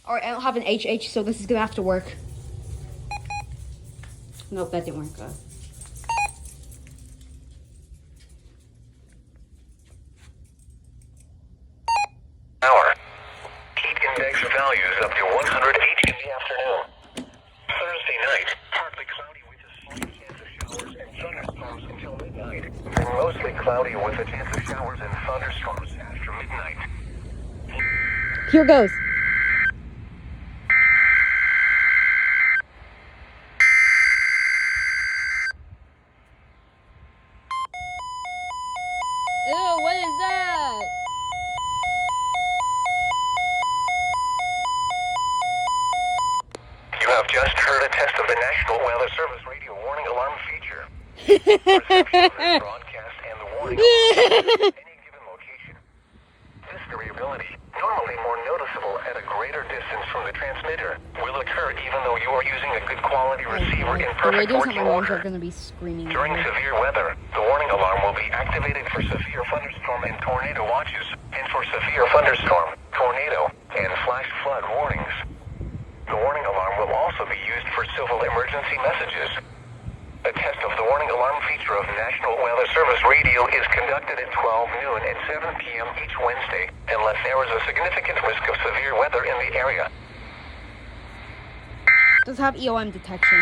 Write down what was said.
Alright, I don't have an HH, so this is gonna have to work. Nope, that didn't work. Hour. Heat index values up to 108 in the afternoon. Thursday night, partly cloudy with a slight chance of showers and thunderstorms until midnight. And mostly cloudy with a chance of showers and thunderstorms after midnight. Here goes. Ew, what is that? You have just heard a test of the National Weather Service radio warning alarm feature. Reception of this broadcast and the warning alarm at any given location. This variability, normally more noticeable at a greater distance from the transmitter, will occur even though you are using a good quality receiver in The perfect radios at working my mom's order. are gonna be screaming. During severe weather, the warning alarm will be activated for severe thunderstorm and tornado watches, and for severe thunderstorm, tornado, and flash flood warnings. The warning alarm will also be used for civil emergency messages. A test of the warning alarm feature of National Weather Service radio is conducted at 12 noon and 7 p.m. each Wednesday, unless there is a significant risk of severe weather in the area. Does have EOM detection.